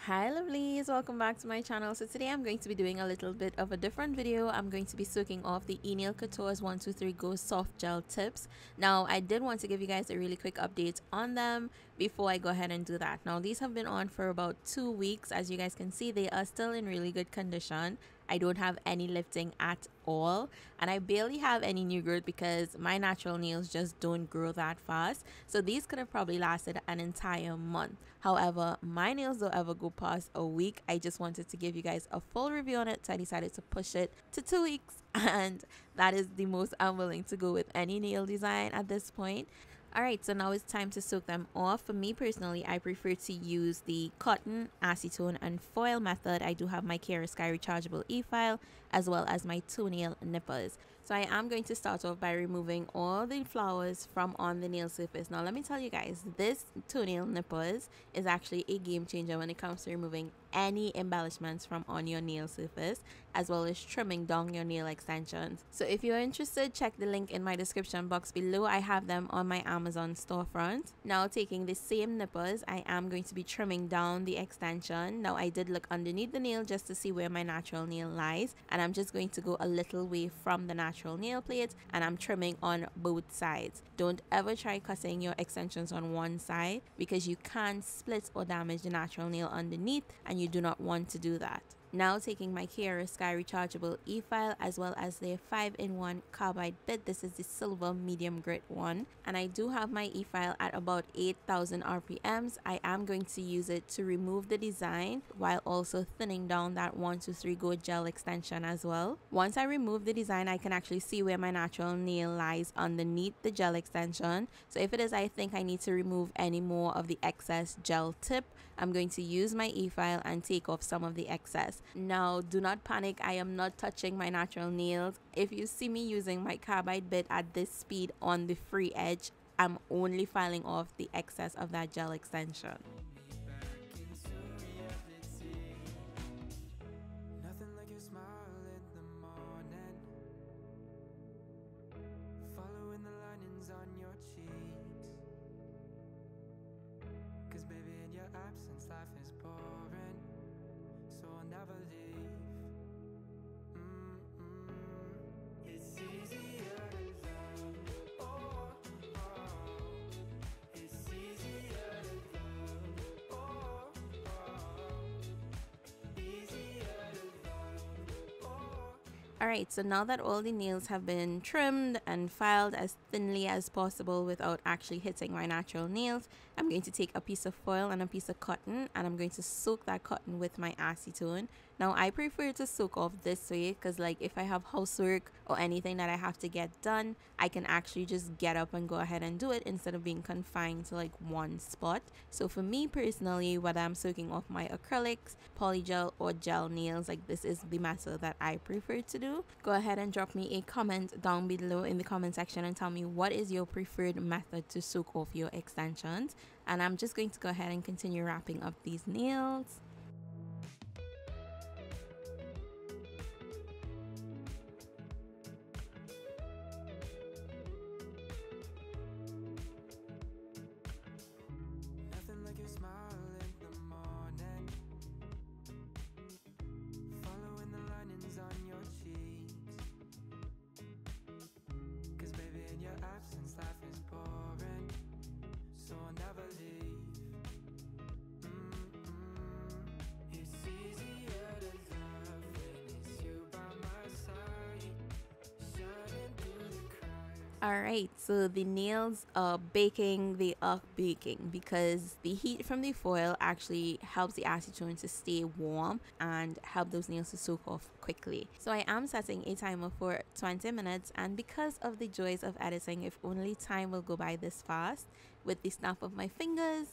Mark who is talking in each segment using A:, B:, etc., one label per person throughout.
A: Hi lovelies, welcome back to my channel. So today I'm going to be doing a little bit of a different video. I'm going to be soaking off the Enailcouture's 123 Go soft gel tips. Now I did want to give you guys a really quick update on them before I go ahead and do that. Now these have been on for about 2 weeks. As you guys can see, they are still in really good condition. I don't have any lifting at all, and I barely have any new growth because my natural nails just don't grow that fast. So these could have probably lasted an entire month. However, my nails don't ever go past a week. I just wanted to give you guys a full review on it, so I decided to push it to 2 weeks, and that is the most I'm willing to go with any nail design at this point. Alright, so now it's time to soak them off. For me personally, I prefer to use the cotton, acetone, and foil method. I do have my 𝗬𝙪 rechargeable e-file as well as my toenail nippers. So I am going to start off by removing all the flowers from on the nail surface. Now let me tell you guys, this toenail nippers is actually a game changer when it comes to removing any embellishments from on your nail surface, as well as trimming down your nail extensions. So if you're interested, check the link in my description box below. I have them on my Amazon storefront. Now taking the same nippers, I am going to be trimming down the extension. Now I did look underneath the nail just to see where my natural nail lies, and I'm just going to go a little way from the natural nail plate, and I'm trimming on both sides. Don't ever try cutting your extensions on one side because you can split or damage the natural nail underneath, and you do not want to do that. Now taking my 𝗬𝙪 rechargeable e-file as well as their 5-in-1 carbide bit. This is the silver medium grit one, and I do have my e-file at about 8,000 RPMs. I am going to use it to remove the design while also thinning down that 123 Go gel extension as well. Once I remove the design, I can actually see where my natural nail lies underneath the gel extension. So if it is I think I need to remove any more of the excess gel tip, I'm going to use my e-file and take off some of the excess. Now do not panic, I am not touching my natural nails. If you see me using my carbide bit at this speed on the free edge, I'm only filing off the excess of that gel extension.
B: Absence, life is boring, so I'll never leave. It's easier to love. Oh, it's easier to love. Oh, easier to love.
A: Alright, so now that all the nails have been trimmed and filed as thinly as possible without actually hitting my natural nails, I'm going to take a piece of foil and a piece of cotton, and I'm going to soak that cotton with my acetone. Now I prefer to soak off this way because, like, if I have housework or anything that I have to get done, I can actually just get up and go ahead and do it instead of being confined to like one spot. So for me personally, whether I'm soaking off my acrylics, polygel, or gel nails, like, this is the method that I prefer to do. Go ahead and drop me a comment down below in the comment section and tell me what is your preferred method to soak off your extensions. And I'm just going to go ahead and continue wrapping up these nails.
B: Nothing like your smile in the morning, following the linings on your cheeks. 'Cause baby, in your absence, life is boring, so I'll never leave. It's easier to love when it's you by my side, shining through the cracks.
A: Alright, so the nails are baking, they are baking because the heat from the foil actually helps the acetone to stay warm and help those nails to soak off quickly. So I am setting a timer for 20 minutes, and because of the joys of editing, if only time will go by this fast, with the snap of my fingers,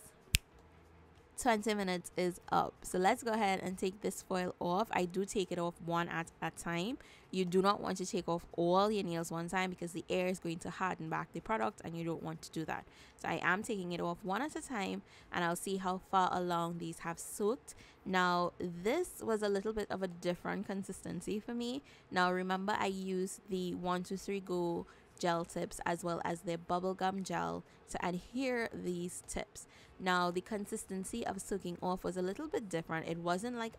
A: 20 minutes is up. So let's go ahead and take this foil off. I do take it off one at a time. You do not want to take off all your nails one time because the air is going to harden back the product, and you don't want to do that. So I am taking it off one at a time, and I'll see how far along these have soaked. Now this was a little bit of a different consistency for me. Now remember, I used the 123 Go gel tips as well as their bubblegum gel to adhere these tips. Now the consistency of soaking off was a little bit different. It wasn't like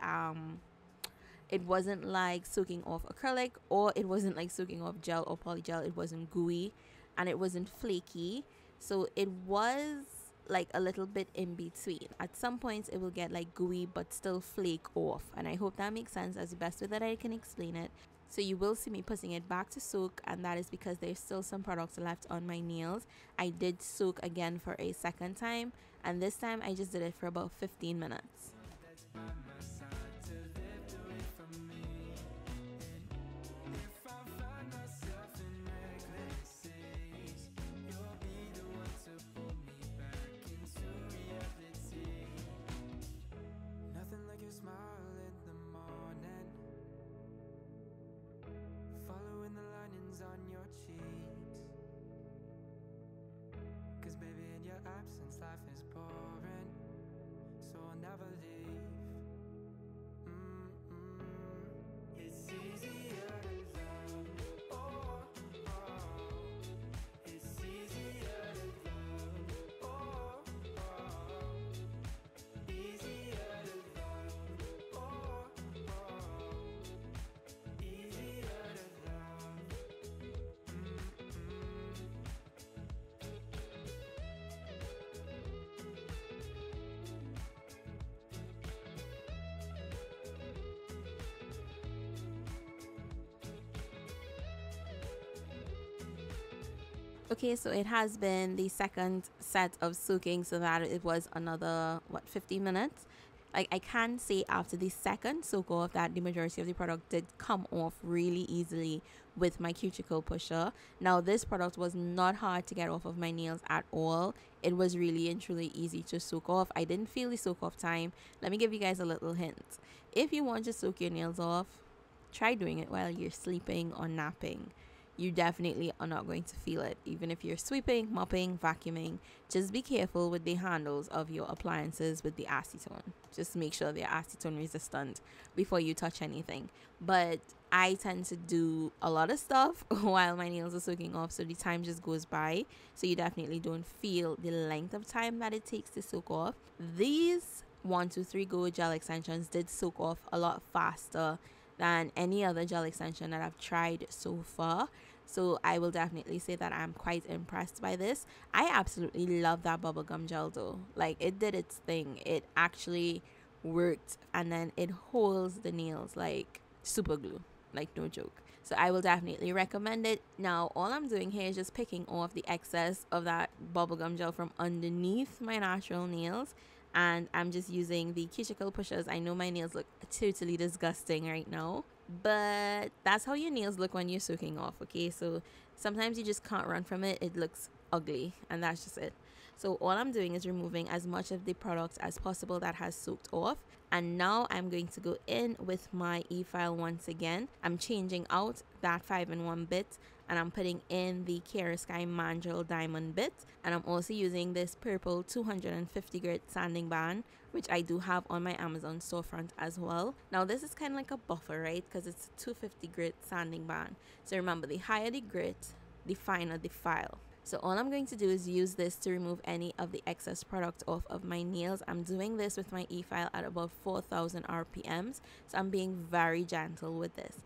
A: soaking off acrylic, or it wasn't like soaking off gel or polygel. It wasn't gooey and it wasn't flaky. So it was like a little bit in between. At some points it will get like gooey but still flake off, and I hope that makes sense as the best way that I can explain it. So you will see me putting it back to soak, and that is because there's still some products left on my nails. I did soak again for a second time, and this time I just did it for about 15 minutes.
B: On your cheeks, 'cause baby in your absence life is boring, so I'll never leave. It's easier to love, oh, oh. It's easier to love, oh, oh. Easier to love, oh, oh. Easier to love.
A: Okay, so it has been the second set of soaking, so that it was another 15 minutes. Like, I can say after the second soak off that the majority of the product did come off really easily with my cuticle pusher. Now this product was not hard to get off of my nails at all. It was really and truly easy to soak off. I didn't feel the soak off time. Let me give you guys a little hint. If you want to soak your nails off, try doing it while you're sleeping or napping. You definitely are not going to feel it. Even if you're sweeping, mopping, vacuuming, just be careful with the handles of your appliances with the acetone. Just make sure they're acetone resistant before you touch anything. But I tend to do a lot of stuff while my nails are soaking off, so the time just goes by. So you definitely don't feel the length of time that it takes to soak off. These 123Go gel extensions did soak off a lot faster than any other gel extension that I've tried so far. So I will definitely say that I'm quite impressed by this. I absolutely love that bubblegum gel though. Like, it did its thing. It actually worked, and then it holds the nails like super glue, like no joke. So I will definitely recommend it. Now all I'm doing here is just picking off the excess of that bubblegum gel from underneath my natural nails, and I'm just using the cuticle pushers. I know my nails look totally disgusting right now, but that's how your nails look when you're soaking off, okay? So sometimes you just can't run from it. It looks ugly, and that's just it. So all I'm doing is removing as much of the product as possible that has soaked off, and now I'm going to go in with my e-file once again. I'm changing out that 5-in-1 bit, and I'm putting in the 𝗬𝗪𝗫 Mandrel Diamond bit, and I'm also using this purple 250 grit sanding band, which I do have on my Amazon storefront as well. Now this is kind of like a buffer, right? Because it's a 250 grit sanding band. So remember, the higher the grit, the finer the file. So all I'm going to do is use this to remove any of the excess product off of my nails. I'm doing this with my e-file at about 4,000 RPMs. So I'm being very gentle with this.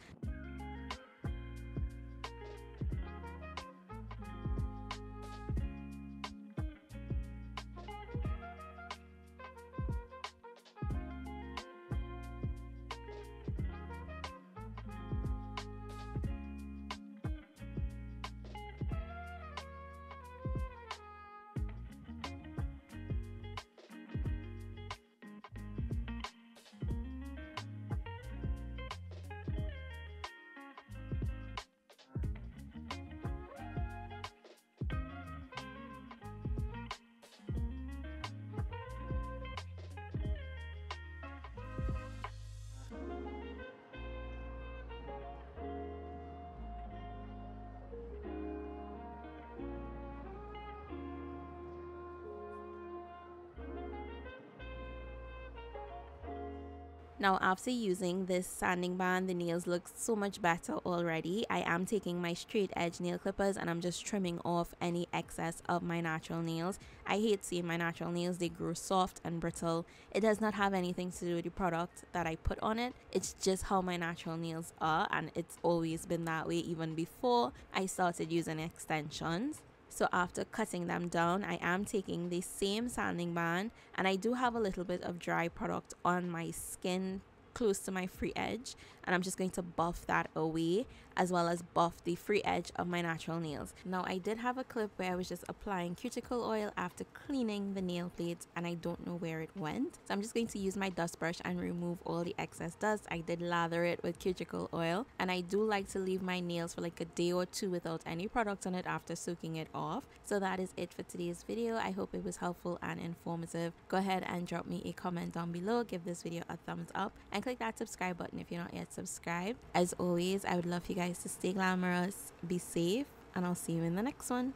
A: Now after using this sanding band, the nails look so much better already. I am taking my straight edge nail clippers and I'm just trimming off any excess of my natural nails. I hate seeing my natural nails, they grow soft and brittle. It does not have anything to do with the product that I put on it. It's just how my natural nails are, and it's always been that way even before I started using extensions. So after cutting them down, I am taking the same sanding band, and I do have a little bit of dry product on my skin close to my free edge, and I'm just going to buff that away as well as buff the free edge of my natural nails. Now I did have a clip where I was just applying cuticle oil after cleaning the nail plates and I don't know where it went, so I'm just going to use my dust brush and remove all the excess dust. I did lather it with cuticle oil, and I do like to leave my nails for like a day or two without any product on it after soaking it off. So that is it for today's video. I hope it was helpful and informative. Go ahead and drop me a comment down below, give this video a thumbs up, and click that subscribe button if you're not yet subscribed. As always, I would love you guys to stay glamorous, be safe, and I'll see you in the next one.